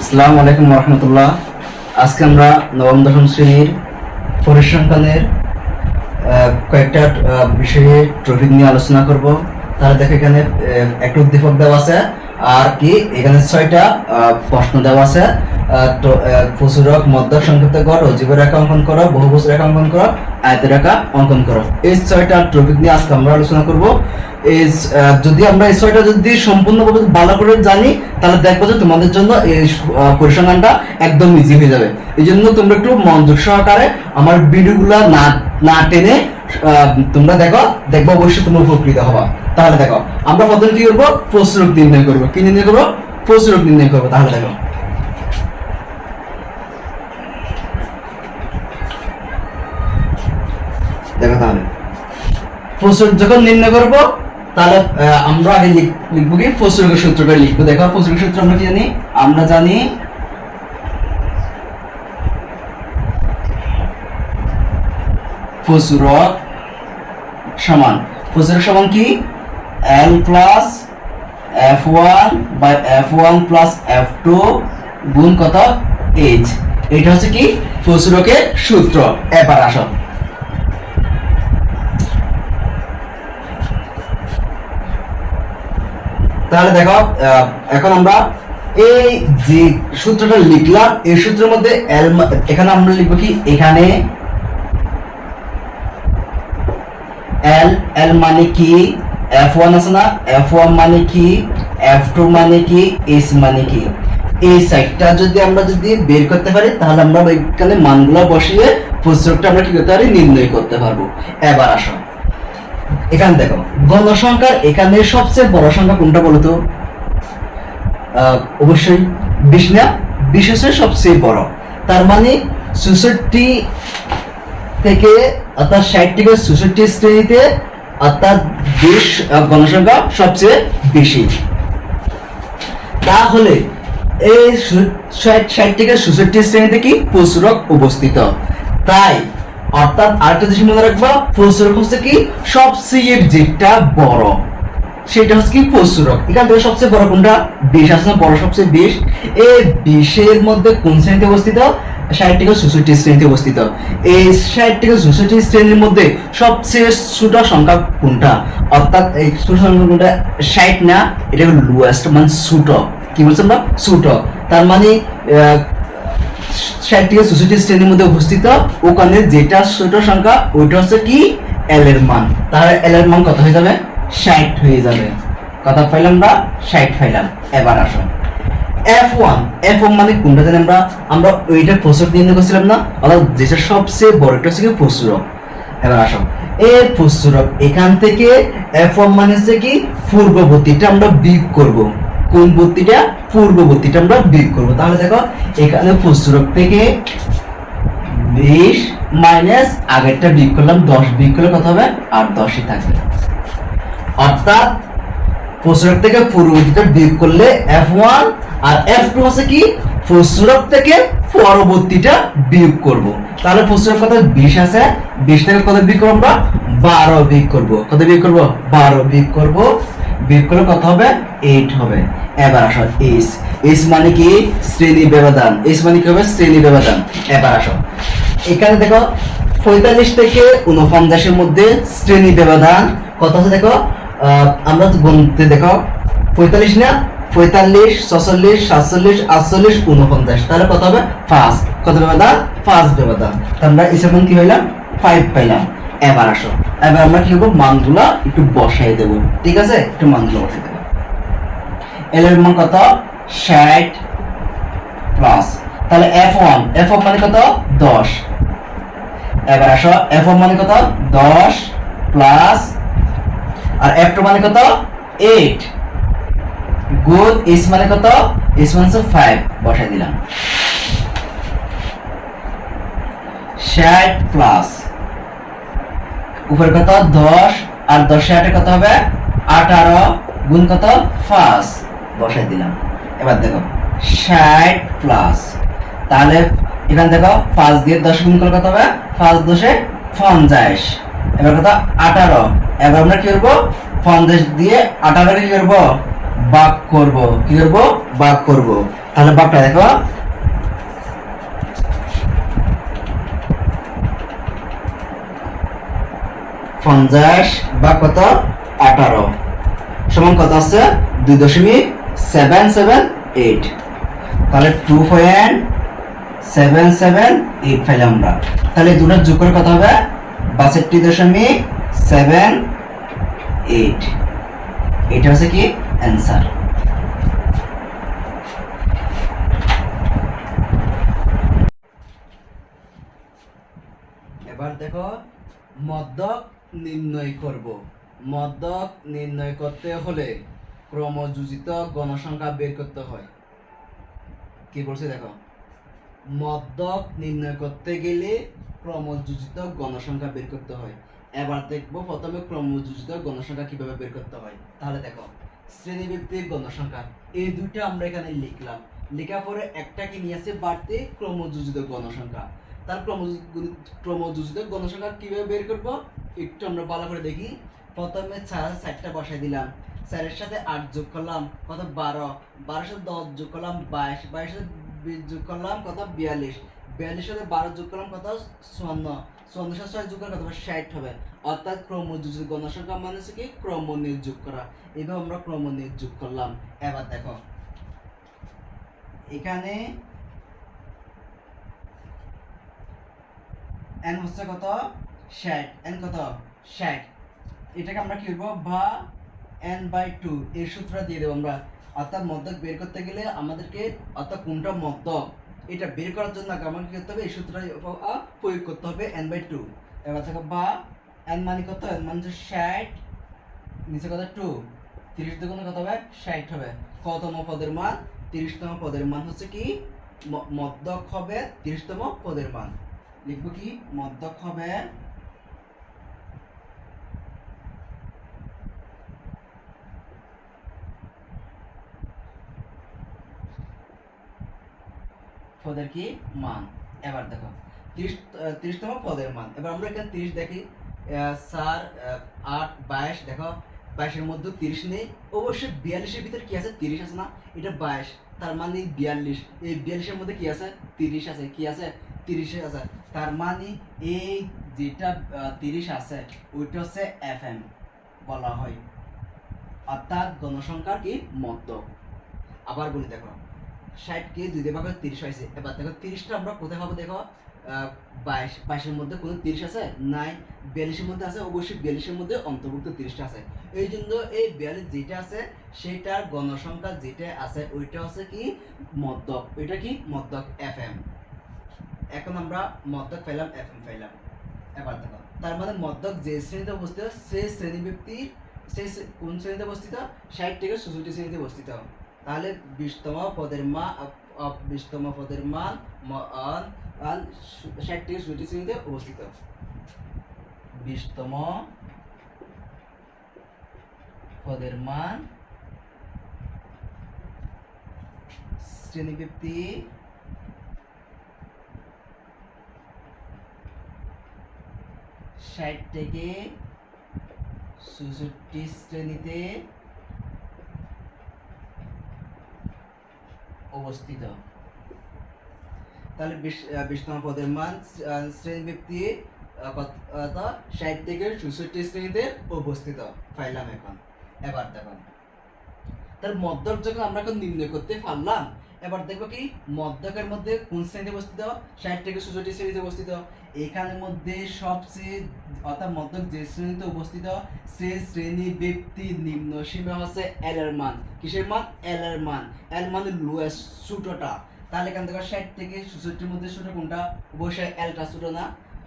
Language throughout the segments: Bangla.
আসসালামু আলাইকুম রহমতুল্লাহ। আজকে আমরা নবম দশম শ্রেণীর পরিসংখ্যানের কয়েকটা বিষয়ে টপিক নিয়ে আলোচনা করব। তাহলে দেখো এখানে একটা উদ্দীপক দেওয়া আছে, আর কি এখানে 6টা প্রশ্ন দেওয়া আছে। প্রচুরক, মধ্যক, সংক্ষিপ্ত গড়, অজীব রেখা অঙ্কন করো, বহুভুজ রেখা অঙ্কন করো, আয়ত রেখা অঙ্কন করো। এই 6টা টপিক নিয়ে আজকে আমরা আলোচনা করব। যদি আমরা এই 6টা যদি সম্পূর্ণভাবে ভালো করে জানি, তাহলে দেখবো যে তোমাদের জন্য এই পরিসংখ্যানটা একদম ইজি হয়ে যাবে। এই জন্য তোমরা একটু মনোযোগ সহকারে আমার ভিডিওগুলো না টেনে তোমরা দেখবো অবশ্যই তোমরা উপকৃত হবা। তাহলে দেখো, আমরা প্রথমে কি করবো? প্রচুরক নির্ণয় করবো। কি নির্ণয় করবো? প্রচুরক নির্ণয় করবো। তাহলে দেখো, তাহলে প্রচুরক যখন নির্ণয় করবো, তাহলে আমরা আগে লিখবো কি? প্রচুরকের সূত্রটা লিখবো। দেখো, প্রচুরকের সূত্র আমরা কি জানি? আমরা জানি প্রচুরক সমান কি? L plus F1 by F1 plus F2 গুণ কত? H। এটা হচ্ছে কি? প্রচুরকের সূত্র। এবার আসো, তাহলে দেখো, এখন আমরা এই যে সূত্রটা লিখলাম, এই সূত্রের মধ্যে এখানে আমরা লিখবো কি? এখানে L মানে কি? F1 আছে না? F1 মানে কি? F2 মানে কি? H মানে কি? এই সাইডটা যদি আমরা বের করতে পারি, তাহলে আমরা এখানে মানগুলো বসিয়ে প্রচুরকটা আমরা কি করতে পারি? নির্ণয় করতে পারবো। এবার আসো, এখানে দেখো, গণসংখ্যার এখানে সবচেয়ে বড় সংখ্যা কোনটা বলো তো? অবশ্যই 20 না? 20 হচ্ছে সবচেয়ে বড়। তার মানে 64 থেকে, অর্থাৎ 60 থেকে 64 শ্রেণীতে, অর্থাৎ 20 গণসংখ্যা সবচেয়ে বেশি। তাহলে এই 60 থেকে 64 শ্রেণীতে কি? প্রচুরক অবস্থিত। তাই অর্থাৎ আরেকটা জিনিস মনে রাখবা, প্রচুরক হচ্ছে কি? সবচেয়ে যেটা বড় সেটা হচ্ছে কি? প্রচুরক। এখান থেকে সবচেয়ে বড় কোনটা? 20 আছে না? বড় সবচেয়ে 20। এই 20 এর মধ্যে কোন শ্রেণীতে অবস্থিত? 60 থেকে 64 শ্রেণীতে অবস্থিত। এই 60 থেকে 64 শ্রেণীর মধ্যে সবচেয়ে ছোট সংখ্যা কোনটা? অর্থাৎ এই ছোট সংখ্যা কোনটা? 60 না? এটা হলো লোয়েস্ট, মানে ছোট। কি বলছেন না? ছোট। তার মানে 60 থেকে 64 শ্রেণীর মধ্যে অবস্থিত ওখানে যেটা ছোট সংখ্যা, ওইটা হচ্ছে কি? L এর মান। তাহলে L এর মান কত হয়ে যাবে? 60 হয়ে যাবে। কত পাইলাম আমরা? 60 পাইলাম। এবার আসো, F1 মানে কোনটা জানি আমরা ওইটা প্রচুরক নির্ণয় করছিলাম না? অর্থাৎ যেটা সবচেয়ে বড়, এটা হচ্ছে কি? প্রচুরক। এবার আসো, এই প্রচুরক এখান থেকে F1 মানে হচ্ছে কি? পূর্ববর্তীটা আমরা বিয়োগ করব। কোন বর্তীটা? পূর্ববর্তীটা আমরা বিয়োগ করব। তাহলে দেখো, এখানে প্রচুরক থেকে 20 মাইনাস আগেরটা বিয়োগ করলাম, 10 বিয়োগ করলে কত হবে? আর 10ই থাকবে। অর্থাৎ প্রচুরক থেকে পূর্ববর্তীটা বিয়োগ করলে F1, আর F2 হচ্ছে কি? প্রচুরক থেকে পরবর্তীটা বিয়োগ করব। তাহলে প্রচুরক কত? 20 আছে। 20 থেকে কত বিয়োগ করব? আমরা 12 বিয়োগ করব। কত বিয়োগ করব? 12 বিয়োগ করব। বিয়োগ করলে কত হবে? 8 হবে। এবার আসো, H মানে কি? শ্রেণী ব্যবধান। H মানে কি হবে? শ্রেণী ব্যবধান। এবার আসো, এখানে দেখো, 45 থেকে 49 এর মধ্যে শ্রেণী ব্যবধান কত আছে? দেখো, আমরা গুনতে দেখো, 45 না? 45, 46, 47, 48, 49। তাহলে কত হবে? 5। কত ব্যবধান? 5 ব্যবধান। আমরা এসে কি হইলাম? 5 পাইলাম। এবার আসো, এবার আমরা কি করবো? মানগুলো একটু বসাই দেবো। ঠিক আছে? একটু মানগুলো বসাই দেবো। L এর মান কত? 60 প্লাস, তাহলে F1 মানে কত? 10। এবার আসো, F1 মানে কত? 10 প্লাস, আর F2 মানে কত? 8 গুণ H মানে কত? H মানে 5 বসাই দিলাম। 60 প্লাস উপরে কত? 10, আর 10 8 কত হবে? 18 গুণ কত? 5 বসাই দিলাম। এবার দেখো, 60 প্লাস, তাহলে এখানে দেখো 5 দিয়ে 10 গুণ করলে কত হবে? 5 10 50। এবার কত? 18 এবার আমরা কি করবো 50 দিয়ে 18 কি করবো ভাগ করব, কি করব ভাগ করব। তাহলে ভাগটা দেখো 50 বা কত 18 সমান কত আছে 2.778। তাহলে 2.778 পাইলাম আমরা। তাহলে দুটো যোগ করে কত হবে 62.78। এটা হচ্ছে কি অ্যান্সার। এবার দেখো মধ্যক নির্ণয় করব। মধ্যক নির্ণয় করতে হলে ক্রমযোজিত গণসংখ্যা বের করতে হয়। কি বলছে দেখো, মধ্যক নির্ণয় করতে গেলে ক্রমযোজিত গণসংখ্যা বের করতে হয়। এবার দেখবো প্রথমে ক্রমযোজিত গণসংখ্যা কিভাবে বের করতে হয়। তাহলে দেখো শ্রেণীভিত্তিক গণসংখ্যা এই দুইটা আমরা এখানে লিখলাম, লেখার পরে একটা কি নিয়ে আসে বাড়তি ক্রমযোজিত গণসংখ্যা। তার ক্রমযোজিত গণসংখ্যা কিভাবে বের করব একটু আমরা ভালো করে দেখি। প্রথমে 4টা বসাই দিলাম, 4-এর সাথে 8 যোগ করলাম কত 12, 12-এর সাথে 10 যোগ করলাম 22, 22-এর সাথে 20 যোগ করলাম কত 42, 42-এর সাথে 12 যোগ করলাম কত 54, 54-এর সাথে 6 যোগ করলে কত 60 হবে। অর্থাৎ ক্রমযোজিত গণসংখ্যা মানে হচ্ছে কি ক্রমনিয়োগ যোগ করা। এইভাবে আমরা ক্রমনিয়োগ যোগ করলাম। এবার দেখো এখানে n হচ্ছে কত 60, n কত 60। এটাকে আমরা কি করব বা n/2 এর সূত্রটা দিয়ে দেব আমরা। অর্থাৎ মধ্যক বের করতে গেলে আমাদেরকে অর্থাৎ কোনটা মধ্যক এটা বের করার জন্য আগে আমাকে কি করতে হবে এই সূত্রটা প্রয়োগ করতে হবে n/2। এবার দেখো বা n মানে কত, n মানে হচ্ছে 60, নিচে কত 2, 30 দুগুণে কত হবে 60 হবে। কতম পদের মান 30তম পদের মান হচ্ছে কি মধ্যক হবে 30তম পদের মান। লিখব কি মধ্যক হবে পদের কি মান। এবার দেখো 30তম পদের মান। এবার আমরা এখানে 30 দেখি 4 8 22 দেখো 22-এর মধ্যে 30 নেই, অবশ্যই 42-এর ভিতরে কি আছে 30 আছে না, এটা 22 তার মানে 42, এই 42-এর মধ্যে কি আছে 30 আছে, কি আছে 30 আছে। তার মানে এই যেটা 30 আছে ওইটা হচ্ছে FM বলা হয়, অর্থাৎ গণসংখ্যার কি মধ্যক। আবার বলি দেখো 60-কে 2 দিয়ে ভাগ করে 30 হয়েছে। এবার দেখো 30টা আমরা কোথায় পাবো দেখো 22-এর মধ্যে কোনো 30 আছে নাই, 42-এর মধ্যে আছে, অবশ্যই 42-এর মধ্যে অন্তর্ভুক্ত 30টা আছে। এই জন্য এই 42 যেটা আছে সেটার গণসংখ্যা যেটা আছে ওইটা হচ্ছে কি মধ্যক, ওইটা কি মধ্যক FM। এখন আমরা মধ্যক পেলাম FM পেলাম। এবার দেখো তার মানে মধ্যক যে শ্রেণীতে অবস্থিত সেই শ্রেণীব্যক্তির সেই কোন শ্রেণীতে অবস্থিত 60 থেকে 64 শ্রেণীতে অবস্থিত। তাহলে 20তম পদের মান 20তম পদের মান 60 থেকে 64 শ্রেণীতে অবস্থিত। 20তম পদের মান শ্রেণীব্যক্তি 60 থেকে 64 শ্রেণীতে অবস্থিত। তাহলে 20তম পদের মান শ্রেণীব্যক্তি 60 থেকে 64 শ্রেণীতে অবস্থিত পাইলাম এখন। এবার দেখো তার মধ্যক যখন আমরা এখন নির্ণয় করতে পারলাম, এবার দেখবো কি মধ্যকের মধ্যে কোন শ্রেণীতে অবস্থিত 60 থেকে 64 শ্রেণীতে অবস্থিত। এখানের মধ্যে সবচেয়ে অর্থাৎ মধ্যক যে শ্রেণীতে অবস্থিত সেই শ্রেণী ব্যক্তির নিম্ন সীমা হচ্ছে এল এর মান। কিসের মান? এল এর মান। এল মানে লোয়েস্ট ছোটটা। তাহলে এখান থেকে 60 থেকে 64 এর মধ্যে ছোট কোনটা? অবশ্যই এলটা ছোট না,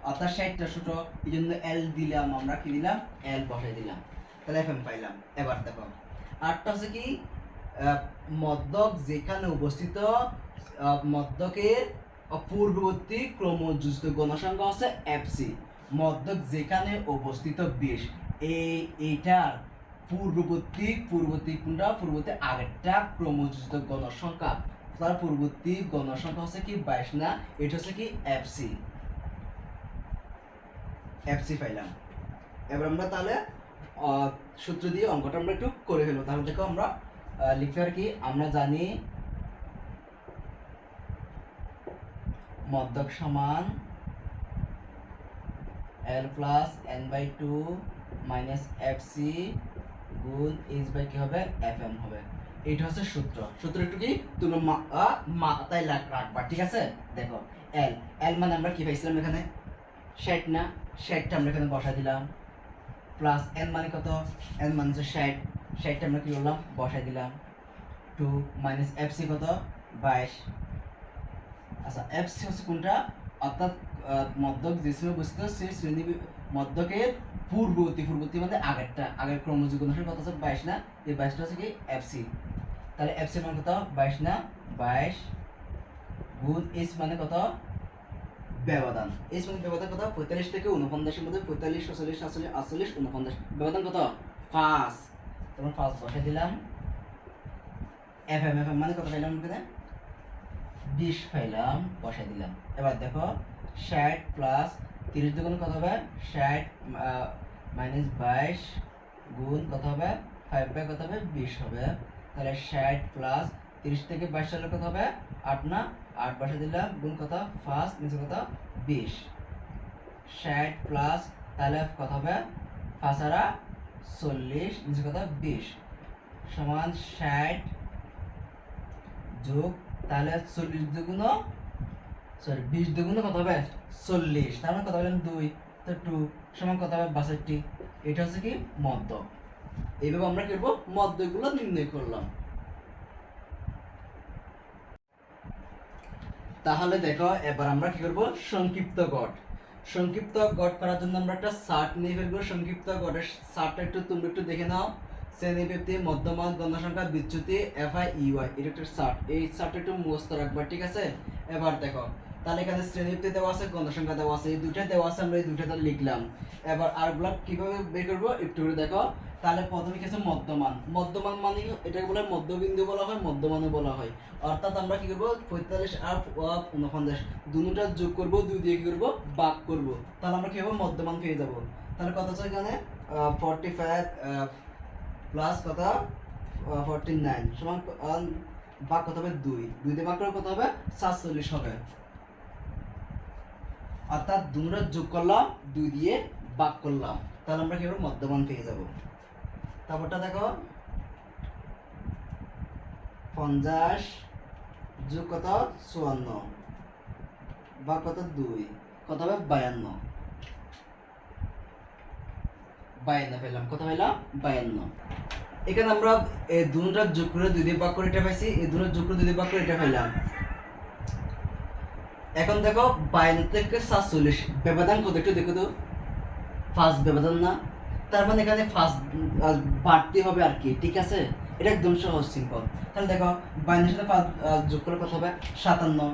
অর্থাৎ 60টা ছোট, এই জন্য এল দিলাম, আমরা কি দিলাম এল বসাই দিলাম। তাহলে এফএম পাইলাম। এবার দেখো আরটা হচ্ছে কি মধ্যক যেখানে অবস্থিত মধ্যকের পূর্ববর্তী ক্রমযোজিত গণসংখ্যা হচ্ছে এফসি। মধ্যক যেখানে অবস্থিত 20, এইটার পূর্ববর্তী কোনটা? পূর্ববর্তী আগেরটা ক্রমযোজিত গণসংখ্যা, তার পূর্ববর্তী গণসংখ্যা হচ্ছে কি 22 না, এটা হচ্ছে কি এফসি পাইলাম। এবার আমরা তাহলে সূত্র দিয়ে অঙ্কটা আমরা একটু করে ফেলবো। তাহলে দেখো আমরা লিখতে পারি কি, আমরা জানি মধ্যক সমান L plus n/2 minus FC গুণ h বাই কি হবে FM হবে। এইটা হচ্ছে সূত্র। সূত্র একটু কি তুমি মাথায় রাখবা, ঠিক আছে? দেখো L মানে আমরা কি পাইছিলাম এখানে 60 না, 60টা আমরা এখানে বসাই দিলাম, প্লাস n মানে কত, n মানে হচ্ছে 60, 60টা আমরা কি করলাম বসাই দিলাম, 2 মাইনাস FC কত 22। আচ্ছা FC হচ্ছে কোনটা, অর্থাৎ মধ্যক যে শ্রেণী বসিত সেই শ্রেণী মধ্যকের পূর্ববর্তী মানে আগেরটা, আগের ক্রমযুগ্ম অনুসারে কত আছে 22 না, এই 22টা হচ্ছে কি FC। তাহলে FC মানে কত 22 না, 22 গুণ h মানে কত ব্যবধান, h মানে ব্যবধান কত 45 থেকে 49 এর মধ্যে 45 46 47 48 49 ব্যবধান কত 5। তখন 5 বসাই দিলাম, FM মানে কত পাইলাম এখানে 20 পাইলাম, বসাই দিলাম। এবার দেখো 60 প্লাস 30 দুগুণ কত হবে 60 মাইনাস 22 গুণ কত হবে 5 বাই কত হবে 20 হবে। তাহলে 60 প্লাস 30 থেকে 22 সালে কত হবে 8 না, 8 বসাই দিলাম গুণ কত 5 নিচে কত 20। 60 প্লাস তাহলে কত হবে 5 আর 40 নিচে কত 20 সমান 60 যোগ তাহলে 40 দুগুণ 20 দুগুণ কত হবে 40, তার মানে কত পেলাম 2, তো 2 সমান কত হবে 62। এটা হচ্ছে কি মধ্যক। এইভাবে আমরা কি করব মধ্যকগুলো নির্ণয় করলাম। তাহলে দেখো এবার আমরা কি করব সংক্ষিপ্ত গড়। সংক্ষিপ্ত গড় করার জন্য আমরা একটা চার্ট নিয়ে ফেলবো। সংক্ষিপ্ত গড়ের চার্টটা একটু তোমরা একটু দেখে নাও। শ্রেণীব্যক্তি, মধ্যমান, গণসংখ্যা, বিচ্যুতি, FI EY এটা একটা চার্ট। এই চার্টটা একটু মুখস্থ রাখবা, ঠিক আছে? এবার দেখো তাহলে এখানে শ্রেণীব্যক্তি দেওয়া আছে, গণসংখ্যা দেওয়া আছে, এই দুইটা দেওয়া আছে, আমরা এই দুইটা লিখলাম। এবার আরগুলো কিভাবে বের করবো একটু করে দেখো। তাহলে প্রথমে কি আছে মধ্যমান। মধ্যমান মানে এটাকে বলে মধ্যবিন্দু বলা হয়, মধ্যমানও বলা হয়। অর্থাৎ আমরা কি করবো 45 আর 49 দুটোটা যোগ করবো, 2 দিয়ে কি করবো ভাগ করবো, তাহলে আমরা কি হবে মধ্যমান পেয়ে যাব। তাহলে কত আছে এখানে 45 প্লাস কত 49 সমান ভাগ কত হবে 2 দিয়ে ভাগ করলে কত হবে 47 হবে। অর্থাৎ দুটোটা যোগ করলাম, 2 দিয়ে ভাগ করলাম, তাহলে আমরা কি হবে মধ্যমান পেয়ে যাব। তারপরটা দেখো 50 যোগ কত 54 বা কত 2 কত হবে 52 পেলাম, কত পেলাম 52। এখানে আমরা এই দুটোটা যোগ করে 2 দিয়ে ভাগ করে এটা পাইছি, এই দুটো যোগ করে 2 দিয়ে ভাগ করে এটা পেলাম। এখন দেখো 52 থেকে 47 ব্যবধান কত একটু দেখো তো, ফার্স্ট ব্যবধান না, তার মানে এখানে ফার্স্ট বাড়তি হবে আর কি, ঠিক আছে? এটা একদম সহজ সিম্পল। তাহলে দেখো 52 সাথে 5 যোগ করে কত হবে 57,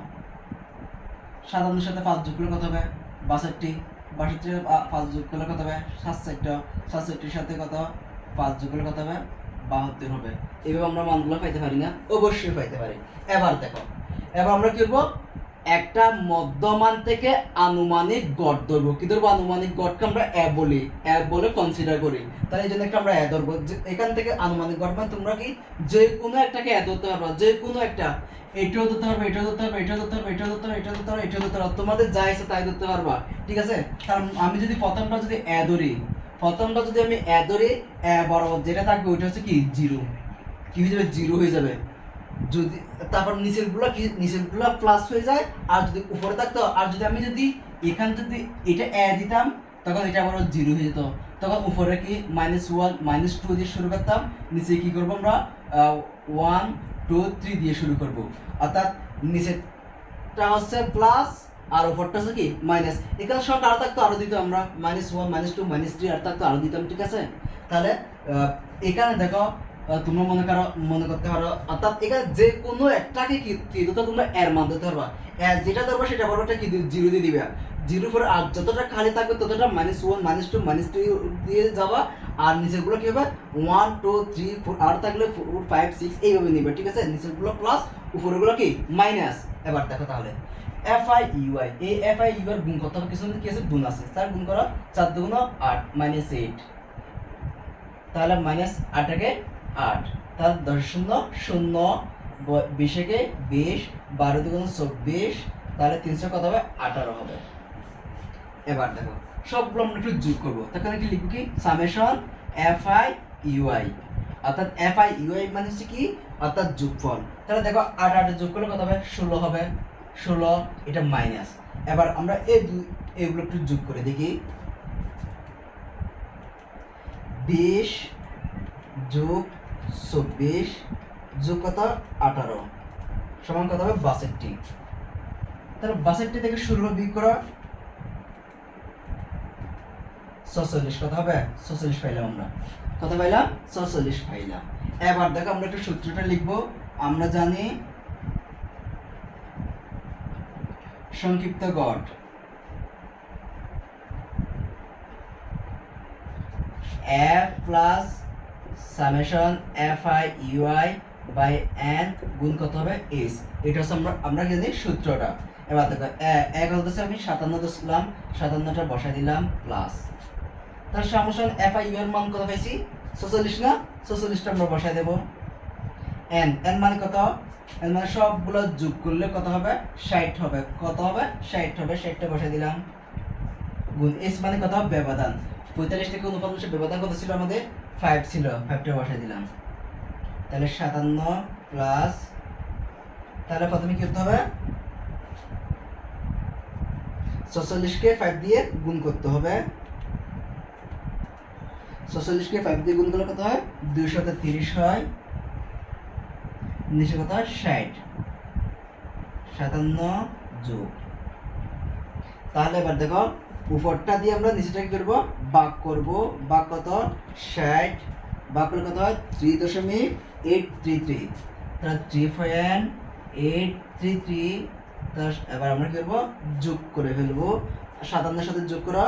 57 সাথে 5 যোগ করে কত হবে 62, 62 5 যোগ করলে কত হবে 67, 67 সাথে কত 5 যোগ করলে কত হবে 72 হবে। এইভাবে আমরা মানগুলো পাইতে পারি না? অবশ্যই পাইতে পারি। এবার দেখো এবার আমরা কি করবো একটা মধ্যমান থেকে আনুমানিক গড় ধরবো। কি ধরবো আনুমানিক গড়কে আমরা বলে কনসিডার করি। তাহলে এই জন্য একটা আমরা ধরবো, এখান থেকে আনুমানিক গড় মানে তোমরা কি যে কোনো একটাকে ধরতে পারবা, যে কোনো একটা, এটাও ধরতে পারবে, এটাও ধরতে পারবে, এটাও ধরতে পারবে, এটাও ধরতে পারবে, এটাও ধরতে পারবে, এটাও ধরতে পারবে, তোমাদের যা ইচ্ছা তাই ধরতে পারবা, ঠিক আছে? কারণ আমি যদি প্রথমটা যদি ধরি, প্রথমটা যদি আমি ধরি বরাবর যেটা থাকবে ওইটা হচ্ছে কি 0, কি হয়ে যাবে 0 হয়ে যাবে। যদি তারপর নিচেরগুলো প্লাস হয়ে যায়, আর যদি উপরে থাকতো, আর যদি আমি যদি এখান যদি এটা দিতাম তখন এটা আবার 0 হয়ে যেত, তখন উপরে কি -1 -2 দিয়ে শুরু করতাম, নিচে কি করবো আমরা 1 2 3 দিয়ে শুরু করব। অর্থাৎ নিচেরটা হচ্ছে প্লাস আর উপরটা হচ্ছে কি মাইনাস। এখানে সংখ্যা আরো থাকতো আরো দিতাম আমরা -1 -2 -3 আর থাকতো আরো দিতাম, ঠিক আছে? তাহলে এখানে দেখো তোমরা মনে করতে পারো, অর্থাৎ এখানে যে কোনো একটাকে কি তো তোমরা এর মান দিতে পারবা, যেটা ধরবা সেটা বড়টা কি 0 দিয়ে দিবে, 0 পরে আর যতটা খালি থাকবে ততটা -1 -2 -3 দিয়ে যাবা, আর নিচেরগুলো কি হবে 1 2 3 4 আর থাকলে 4 5 6 এইভাবে নিবে, ঠিক আছে? নিচেরগুলো প্লাস উপরেরগুলো কি মাইনাস। এবার দেখো তাহলে FI EY, এই FI EY এর গুণ কত হবে? কিছু কি আছে গুণ আছে, 4 গুণ করো 4 2 8 -8 তাহলে মাইনাস 8 8, তাহলে 10 0 0 20 12 দুগুণ 24, তাহলে 300 কত হবে 18 হবে। এবার দেখো সবগুলো আমরা একটু যোগ করবো, তাহলে কি লিখবো কি সামেশন এফ আই ইউআই, অর্থাৎ এফ আই ইউআই মানে হচ্ছে কি অর্থাৎ যোগফল। তাহলে দেখো 8 8 যোগ করলে কত হবে 16 হবে, 16 এটা মাইনাস। এবার আমরা এগুলো একটু যোগ করে দেখি, 20 যোগ 24 যোগ কত 18 সমান কত হবে 62। তাহলে 62 থেকে 16 বিয়োগ করো 46 কত হবে 46 পাইলাম, আমরা কত পাইলাম 46 পাইলাম। এবার দেখো আমরা একটু সূত্রটা লিখবো। আমরা জানি সংক্ষিপ্ত গড় f plus summation F I U I by N গুণ কত হবে এস, এটা হচ্ছে আমরা জানি সূত্রটা। এবার দেখো এক হচ্ছে আমি 57 ধরছিলাম, 57টা বসাই দিলাম প্লাস, তার সামেশন এফ আই ইউ এর মান কত পাইছি 46 না, 46টা আমরা বসাই দেব। এন এন মানে কত, এন মানে সবগুলো যোগ করলে কত হবে 60 হবে, কত হবে 60 হবে, 60টা বসাই দিলাম গুণ এস মানে কত ব্যবধান, 45 থেকে 49 ব্যবধান কত ছিল আমাদের 5 ছিল, 5টা বসাই দিলাম। তাহলে 57 প্লাস, তাহলে প্রথমে কি করতে হবে 46 কে 5 দিয়ে গুণ করতে হবে, 46 কে 5 দিয়ে গুণ করলে কত হয় 230 হয়, নিচে কত হয় 60, 57 যোগ। তাহলে এবার দেখো উপরটা দিয়ে আমরা নিচেটা কি করবো ভাগ করবো, ভাগ কত 60 ভাগ করলে কত হয় 3.833, তাহলে 3.833। এবার আমরা কি করবো যোগ করে ফেলবো, 57 সাথে যোগ করা,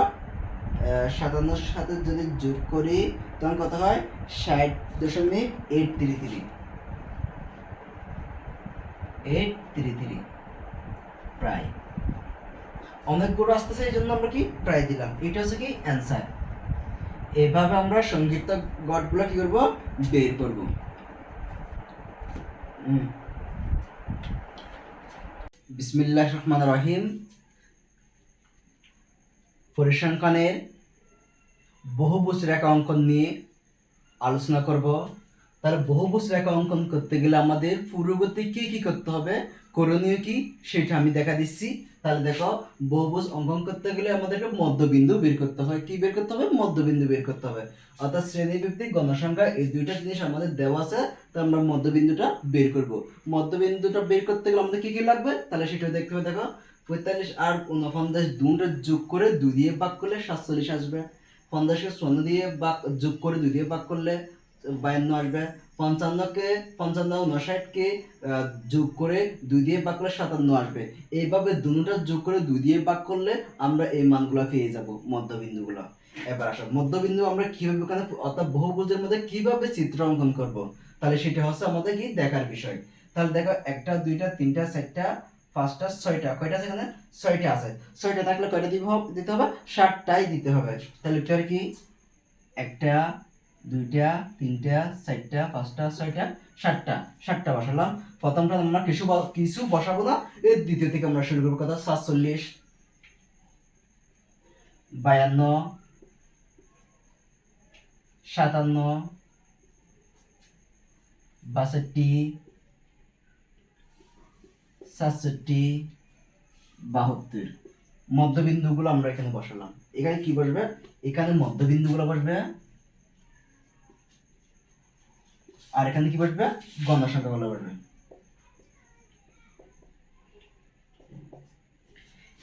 57 সাথে যদি যোগ করি তখন কত হয় 60.833 প্রায়। অনেকগুলো আসতেছে এই জন্য আমরা কি প্রায় দিলাম, এটা হচ্ছে কি অ্যান্সার। এভাবে আমরা সংক্ষিপ্ত গড়গুলো কি করব বের করব। বিসমিল্লাহির রহমানির রহিম। পরিসংখ্যানের বহুভুজ রেখা অঙ্কন নিয়ে আলোচনা করব। তাহলে বহুভুজ রেখা অঙ্কন করতে গেলে আমাদের পূর্ববর্তী কি কি করতে হবে, করণীয় কি সেটা আমি দেখা দিচ্ছি। তাহলে দেখো বহুভুজ অঙ্কন করতে গেলে আমাদেরকে মধ্যবিন্দু বের করতে হয়, কি বের করতে হবে মধ্যবিন্দু বের করতে হবে, অর্থাৎ শ্রেণীভিত্তিক গণসংখ্যা এই দুইটা জিনিস আমাদের দেওয়া আছে, তো আমরা মধ্যবিন্দুটা বের করব। মধ্যবিন্দুটা বের করতে গেলে আমাদের কি কি লাগবে তাহলে সেটা দেখতে হবে। দেখো 45 আর 49 দুটো যোগ করে 2 দিয়ে ভাগ করলে 47 আসবে, 50কে 54 দিয়ে ভাগ যোগ করে 2 দিয়ে ভাগ করলে 52 আসবে, 55কে 55 59কে যোগ করে 2 দিয়ে ভাগ করলে 57 আসবে। এইভাবে দুটোটা যোগ করে 2 দিয়ে ভাগ করলে আমরা এই মানগুলো পেয়ে যাব মধ্যবিন্দুগুলো। এবার আসো মধ্যবিন্দু আমরা কিভাবে ওখানে অর্থাৎ বহুভুজের মধ্যে কিভাবে চিত্র অঙ্কন করব, তাহলে সেটা হচ্ছে আমাদের কি দেখার বিষয়। তাহলে দেখো 1 2 3 4 5 6টা, কয়টা আছে এখানে 6টা আছে, 6টা থাকলে কয়টা দিতে হবে 60টাই দিতে হবে। তাহলে এটা কি 1 2 3 4 5 6 7টা বসালাম। প্রথমটা আমরা কিছু বসাবো না, এর দ্বিতীয় থেকে আমরা শুরু করবো। কত 47 52 57 62 67 72 মধ্যবিন্দুগুলো আমরা এখানে বসালাম। এখানে কি বসবে, এখানে মধ্যবিন্দুগুলো বসবে, আর এখানে কি বসবে গণসংখ্যাগুলো বসবে।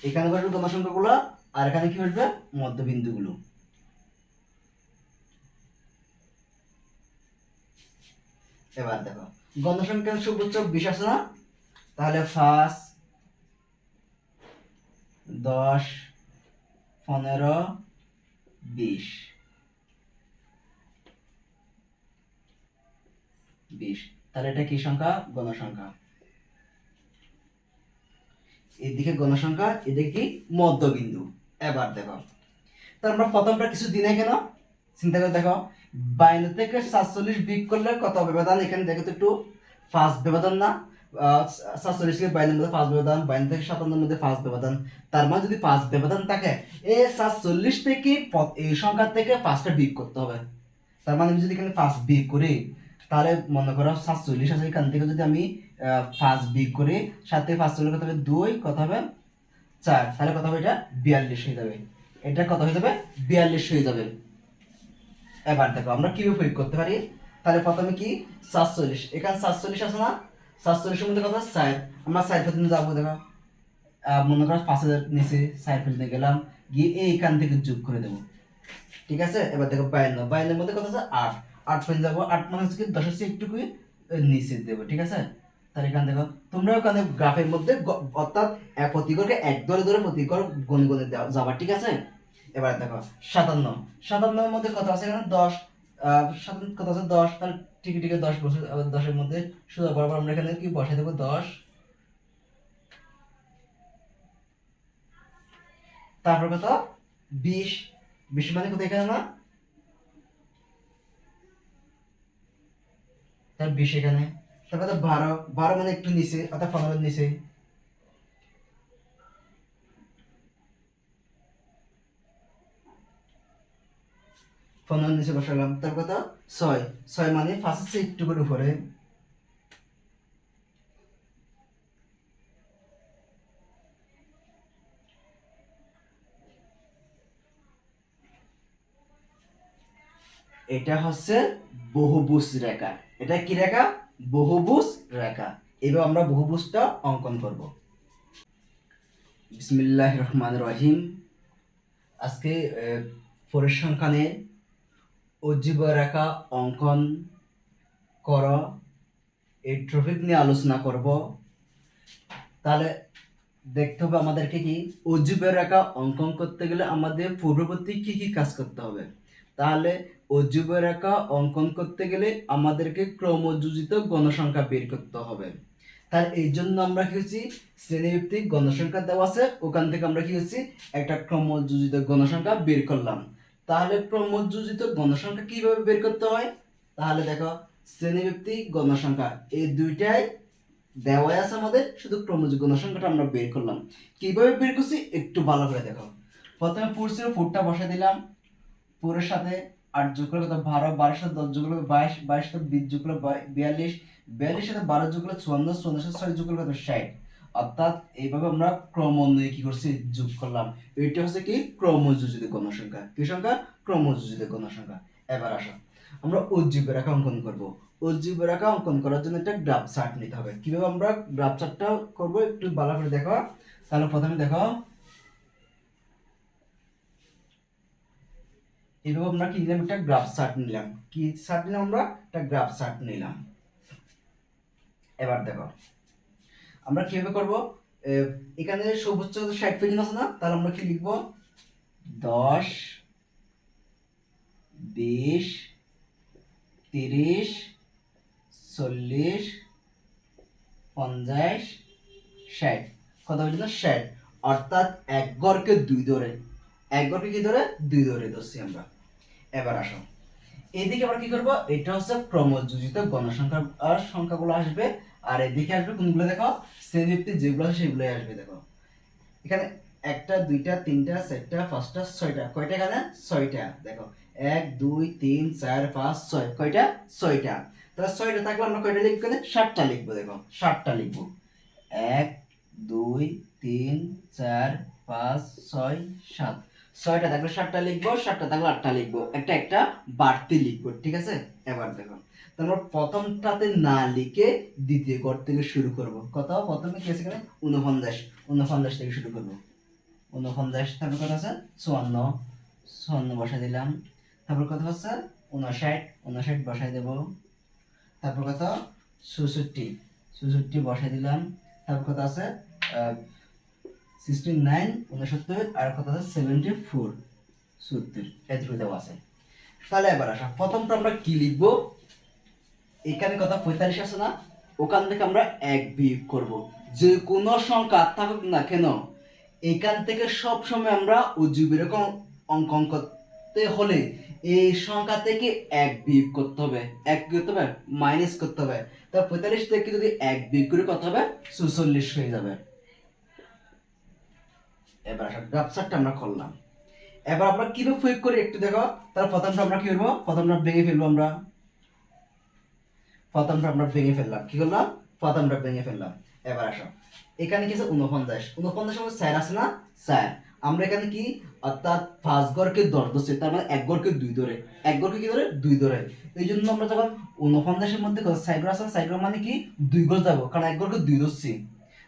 এখানে বসবে গণসংখ্যাগুলো আর এখানে কি বসবে মধ্যবিন্দুগুলো। এবার দেখো গণসংখ্যার সর্বোচ্চ 20 আছে না, তাহলে 5 10 15 20 20, তাহলে এটা কি সংখ্যা গণসংখ্যা। এদিকে গণসংখ্যা এদিকে কি মধ্যবিন্দু। এবার দেখো তো আমরা প্রথমটা কিছু দিনে কেন চিন্তা করে দেখো, 52 থেকে 47 বিয়োগ করলে কত ব্যবধান? এখানে দেখো তো একটু, ফার্স্ট ব্যবধান না, 47 থেকে 52 মধ্যে ফার্স্ট ব্যবধান, 52 থেকে 57 মধ্যে ফার্স্ট ব্যবধান। তার মানে যদি ফার্স্ট ব্যবধান থাকে, এই 47 থেকে এই সংখ্যা থেকে ফার্স্টটা বিয়োগ করতে হবে। তার মানে আমি যদি এখানে ফার্স্ট বিয়োগ করি, তাহলে মনে করো 47 আছে, এখান থেকে যদি আমি ফার্স্ট বিয়োগ করি, 7 থেকে 5 চলে কত হবে? 2, কত হবে? 4, তাহলে কত হবে? এটা 42 হয়ে যাবে। এটা কত হয়ে যাবে? 42 হয়ে যাবে। এবার দেখো আমরা কিভাবে প্রয়োগ করতে পারি। তাহলে প্রথমে কি 47, এখানে 47 আছে না, 47 এর মধ্যে কত? 4, আমরা 4 পর্যন্ত যাবো। দেখো মনে করো 5,000 নিচে 4 পর্যন্ত গেলাম, গিয়ে এইখান থেকে যোগ করে দেবো, ঠিক আছে। এবার দেখো 52, 52 এর মধ্যে কত আছে? 8, 8 পর্যন্ত যাবো, 8 মানে হচ্ছে কি 10 এর চেয়ে একটু নিচে দেবো, ঠিক আছে। তাহলে এখানে দেখো তোমরা ওখানে গ্রাফের মধ্যে অর্থাৎ প্রতিঘরকে এক ধরে ধরে প্রতিঘর গণে গণে যাবা, ঠিক আছে। এবার দেখো 57, 57 এর মধ্যে কত আছে? এখানে 10, 57 কত আছে? 10, তাহলে টিকে টিকে 10 বছর, 10 এর মধ্যে সোজা বরাবর আমরা এখানে কি বসাই দেবো? 10। তারপর কত? 20, 20 মানে কত এখানে না, তার 20 এখানে। তারপর কত? 12, 12 মানে একটু নিচে, অর্থাৎ 15 এর নিচে। ফোনের নিচে বসালাম। তার কথা 6, 6 মানে ফার্স্ট চেয়ে একটু করে উপরে। এটা হচ্ছে বহুভুজ রেখা। এটা কি রেখা? বহুভুজ রেখা। এবার আমরা বহুভুজটা অঙ্কন করব। বিসমিল্লাহির রহমানির রহিম। আজকে পরিসংখ্যানে অজীব রেখা অঙ্কন কর এই টপিক নিয়ে আলোচনা করব। তাহলে দেখতে হবে আমাদেরকে কি অজীব রেখা অঙ্কন করতে গেলে আমাদের পূর্ববর্তী কি কি কাজ করতে হবে। তাহলে অজীব রেখা অঙ্কন করতে গেলে আমাদেরকে ক্রমযোজিত গণসংখ্যা বের করতে হবে। তাহলে এই জন্য আমরা কি হচ্ছি, শ্রেণীভিত্তিক গণসংখ্যা দেওয়া আছে, ওখান থেকে আমরা কি হচ্ছি একটা ক্রমযোজিত গণসংখ্যা বের করলাম। তাহলে ক্রমযোজিত গণসংখ্যা কিভাবে বের করতে হয়? তাহলে দেখো শ্রেণীভিত্তিক গণসংখ্যা এই দুইটাই দেওয়া আছে আমাদের, শুধু ক্রমযোগ্য গণসংখ্যাটা আমরা বের করলাম। কিভাবে বের করছি একটু ভালো করে দেখো। প্রথমে পুর ছিল, পুরটা বসে দিলাম, পুরের সাথে 8 যোগ করলে কত? 12, 12 সাথে 10 যোগ করলে 22, 22 সাথে 20 যোগ করলে 42, 42 সাথে 12 যোগ করলে 54, 54 সাথে 6 যোগ করলে কত? 60। অর্থাৎ এইভাবে আমরা ক্রমান্বয়ে কি করছি? যোগ করলাম। এইটা হচ্ছে কি ক্রমযোজিত গণসংখ্যা। কি সংখ্যা? ক্রমযোজিত গণসংখ্যা। এবার আসো আমরা উজ্জীব রেখা অঙ্কন করব। উজ্জীব রেখা অঙ্কন করার জন্য একটা গ্রাফ চার্ট নিতে হবে। কিভাবে আমরা গ্রাফ চার্টটা করব একটু ভালো করে দেখো। তাহলে প্রথমে দেখো এইভাবে আমরা কি নিলাম? একটা গ্রাফ চার্ট নিলাম। কি চার্ট নিলাম? আমরা একটা গ্রাফ চার্ট নিলাম। এবার দেখো আমরা কিভাবে করব। এখানে সর্বোচ্চ 60 পর্যন্ত আছে না, তাহলে আমরা কি লিখব? 10, 20, 30, 40, 50, 60। কত পর্যন্ত? 60। অর্থাৎ এক গড়কে 2 ধরে, এক গড়কে কি ধরে? 2 ধরে ধরছি আমরা। এবার আসো এদিকে আমরা কি করব? এটা হচ্ছে ক্রমযোজিত গণসংখ্যা, আর সংখ্যাগুলো আসবে, আর এদিকে আসবে কোনগুলো? দেখো শ্রেণীভিত্তিক যেগুলো আছে সেগুলোই আসবে। দেখো এখানে 1টা 2টা 3টা 4টা 5টা 6টা, কয়টা এখানে? 6টা। দেখো 1 2 3 4 5 6, কয়টা? 6টা। তাহলে 6টা থাকলে আমরা কয়টা লিখব? এখানে 7টা লিখবো। দেখো 7টা লিখবো। 1 2 3 4 5 6 7, 6টা থাকলে 7টা লিখবো, 7টা থাকলে 8টা লিখবো, একটা একটা বাড়তি লিখবো, ঠিক আছে। এবার দেখো তারপর প্রথমটাতে না লিখে দ্বিতীয় ঘর থেকে শুরু করব। কত? প্রথমে কি আছে এখানে? 49, 49 থেকে শুরু করব। 49, তারপর কত আছে? 54, 54 বসাই দিলাম। তারপর কত হচ্ছে? 59, 59 বসাই দেব। তারপর কত? 64, 64 বসাই দিলাম। তারপর কত আছে? 69, 69, আর কত আছে? 74, 70, এতটুকু দেওয়া আছে। তাহলে এবার আসা প্রথমটা আমরা কি লিখবো? এখানে কত? 45 আছে না, ওখান থেকে আমরা 1 বিয়োগ করব। যে কোনো সংখ্যা থাকুক না কেন, এখান থেকে সব সময় আমরা অজীব রেখা অঙ্কন করতে হলে এই সংখ্যা থেকে এক বিয়োগ করতে হবে, এক কি করতে হবে, মাইনাস করতে হবে। তা 45 থেকে যদি এক বিয়োগ করে কত হবে, 44 হয়ে যাবে। এবার আসলে গ্রাফ চার্টটা আমরা করলাম। এবার আমরা কিভাবে প্রয়োগ করি একটু দেখো। তাহলে প্রথমটা আমরা কি করবো, প্রথমটা ভেঙে ফেলবো। প্রথমটা আমরা ভেঙে ফেললাম, কি করলাম, প্রথমটা ভেঙে ফেললাম। এবার আসো, এখানে কি আছে 49, 49 মধ্যে 4 আছে না, 4। আমরা এখানে কি, অর্থাৎ 5 ঘরকে 10 ধরছি, তার মানে এক ঘরকে 2 ধরে, এক ঘরকে কি ধরে, 2 ধরে। এই জন্য আমরা যখন 49 এর মধ্যে 4 ঘর আছে, 4 ঘর মানে কি 2 ঘর যাবো, কারণ এক ঘরকে 2 ধরছি।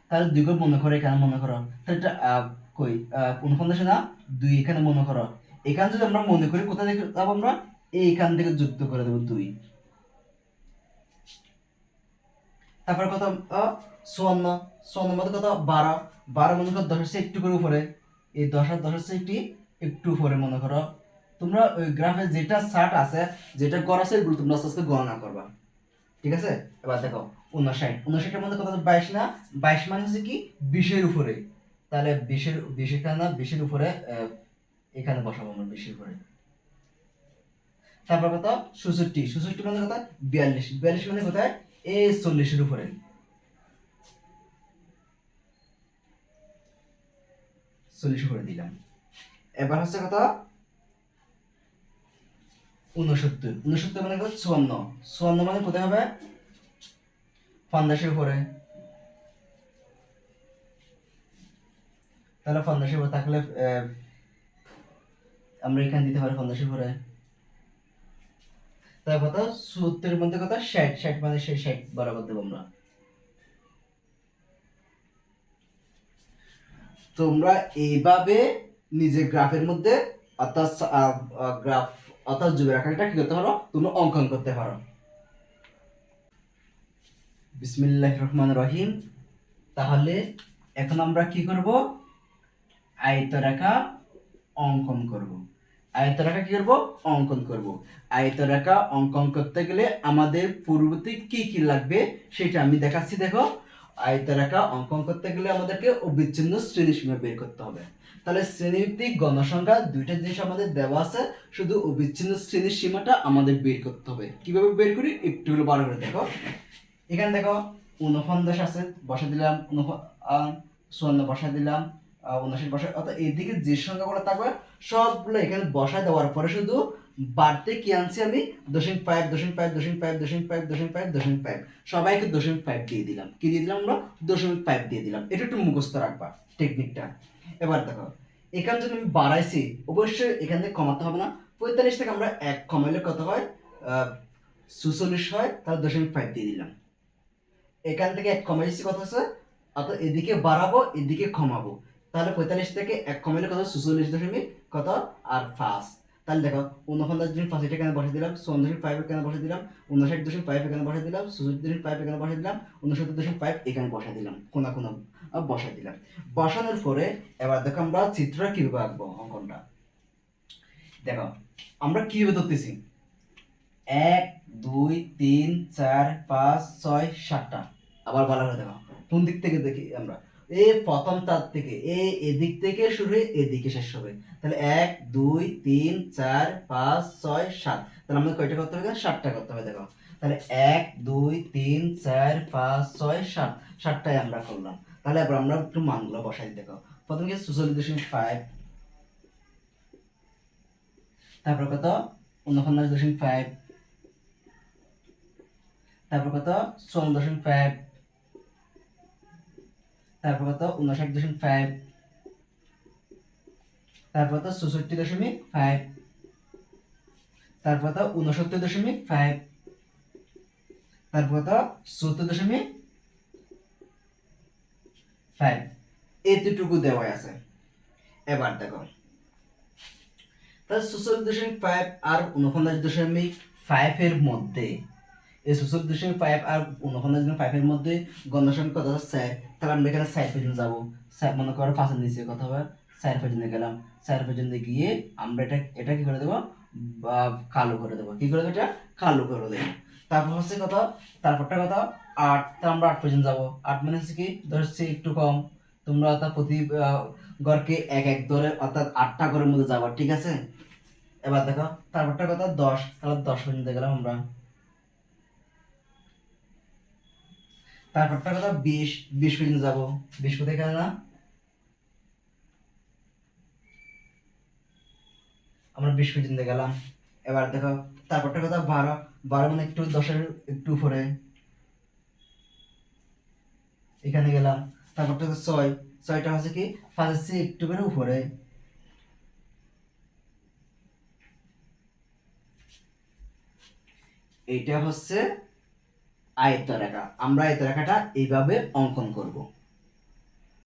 তাহলে 2 ঘর মনে করো, এখানে মনে করো, তাহলে এটা কই 49 না 2, এখানে মনে করো। এখানে যদি আমরা মনে করি কোথা থেকে যাবো, আমরা এইখান থেকে যুক্ত করে দেবো 2। তারপর কত 54, 54 মধ্যে কত 12, 12 মনে করো 10 এর চেয়ে একটু করে উপরে, এই 10 আর 10 এর চেয়ে একটু উপরে মনে করো। তোমরা ওই গ্রাফে যেটা চার্ট আছে, যেটা গড় আছে, এগুলো তোমরা আস্তে আস্তে গণনা করবা, ঠিক আছে। এবার দেখো 59, 59 এর মধ্যে কত 22 না, 22 মানে হচ্ছে কি 20 এর উপরে। তাহলে 20 এখানে না, 20 এর উপরে এখানে বসাবো আমরা 20 এর উপরে। তারপর কত 66, 66 মানে কত 42, 42 মানে কোথায়, এই 40 এর উপরে। 40 করে দিলাম। এবার হচ্ছে কত 69, 69 মানে কত 54, 54 মানে কোথায় হবে 50 এর উপরে। তাহলে 50 এর উপরে থাকলে আমরা এখানে দিতে পারি 50 এর উপরে। তারপর কত 70 এর মধ্যে কত 60, 60 মানে সেই 60 বরাবর দেবো আমরা। তোমরা এইভাবে নিজের গ্রাফের মধ্যে, অর্থাৎ গ্রাফ অর্থাৎ জুবের আকারটা কি করতে পারো, তোমরা অঙ্কন করতে পারো। বিসমিল্লাহির রহমানির রহিম। তাহলে এখন আমরা কি করব, আয়তরেখা অঙ্কন করব। আয়তরেখা কি করব, অঙ্কন করব। আয়তরেখা অঙ্কন করতে গেলে আমাদের পূর্ববর্তী কি কি লাগবে সেটা আমি দেখাচ্ছি। দেখো, আয়তরেখা অঙ্কন করতে গেলে আমাদেরকে অবিচ্ছিন্ন শ্রেণীসীমা বের করতে হবে। তাহলে শ্রেণীভিত্তিক গণসংখ্যা দুইটা জিনিস আমাদের দেওয়া আছে, শুধু অবিচ্ছিন্ন শ্রেণীর সীমাটা আমাদের বের করতে হবে। কিভাবে বের করি একটু হলো ভালো করে দেখো। এখানে দেখো 49 আছে, বসা দিলাম, 54 বসা দিলাম, 59 বসা, অর্থাৎ এদিকে যে সংখ্যাগুলো থাকবে সবগুলো এখানে বসায় দেওয়ার পরে শুধু বাড়তে কি আনছি আমি 0.5, 0.5, 0.5, 0.5, 0.5, 0.5, সবাইকে 0.5 দিয়ে দিলাম। কি দিয়ে দিলাম আমরা, 0.5 দিয়ে দিলাম। এটা একটু মুখস্থ রাখবা টেকনিকটা। এবার দেখো, এখানে যদি আমি বাড়াইছি, অবশ্যই এখান থেকে কমাতে হবে না। 45 থেকে আমরা 1 কমাইলে কত হয়, 46 হয়। তাহলে 0.5 দিয়ে দিলাম। এখান থেকে 1 কমাইছি কত আছে, অর্থাৎ এদিকে বাড়াবো এদিকে কমাবো। তাহলে 45 থেকে 1 কমাইলে কত 46 দশমিক কত আর 5। তাহলে দেখো 49.5 এটা এখানে বসে দিলাম, 54.5 এখানে বসে দিলাম, 59.5 এখানে বসে দিলাম, 66.5 এখানে বসে দিলাম, 69.5 এখানে বসে দিলাম, কোনা কোনা বসা দিলাম। বসানোর পরে এবার দেখো আমরা চিত্রটা কিভাবে আঁকবো, অঙ্কনটা দেখো আমরা কিভাবে ধরতেছি 1 2 3 4 5 6 7টা। আবার ভালো করে দেখো, কোন দিক থেকে দেখি আমরা, এই প্রথম তার থেকে এদিক থেকে শুরু হয়ে এদিকে শেষ হবে। তাহলে 1 2 3 4 5 6 7, তাহলে আমাদের কয়টা করতে হবে, 7টা করতে হবে। দেখো তাহলে 1 2 3 4 5 6 7, 7টাই আমরা করলাম। তাহলে এবার আমরা একটু মানগুলো বসাই। দেখো প্রথমে 46.5, তারপর কত 49.5, তারপর কত 54.5, তারপর কত 59.5, তারপর কত 64.5, তারপর কত 69.5, তারপর কত 70.5। এতটুকু দেওয়া আছে। এবার দেখো তাহলে 66.5 আর 49.5 এর মধ্যে, এই 66.5 আর 49.5 এর মধ্যে গণসংখ্যা কত আছে, তাহলে আমরা এখানে 4 পর্যন্ত যাবো। মনে করো 5 এর নিচে কত হবে, 4 পর্যন্ত গেলাম। 4 পর্যন্ত গিয়ে আমরা এটা কি করে দেবো, কালো করে দেবো। কি করে দেবো, এটা কালো করে দেবো। তারপর হচ্ছে কত, তারপরটা কত 8, তা আমরা 8 পর্যন্ত যাবো। 8 মানে হচ্ছে কি ধরছি একটু কম, তোমরা অর্থাৎ প্রতি গড়কে 1 1 ধরে অর্থাৎ 8টা ঘরের মধ্যে যাবো, ঠিক আছে। এবার দেখো তারপরটা কত 10, তাহলে 10 পর্যন্ত গেলাম আমরা। তারপরটা কত 20, 20 পর্যন্ত যাবো। 20 কোথায় গেল না, আমরা 20 পর্যন্ত গেলাম। এবার দেখো তারপরটা কত 12, 12 মানে একটু 10-এর একটু উপরে, এখানে গেলাম। তারপরটা হচ্ছে 6, 6টা হচ্ছে কি 5-এর চেয়ে একটু করে উপরে। এইটা হচ্ছে আয়তরেখা। আমরা আয়তরেখাটা এইভাবে অঙ্কন করব।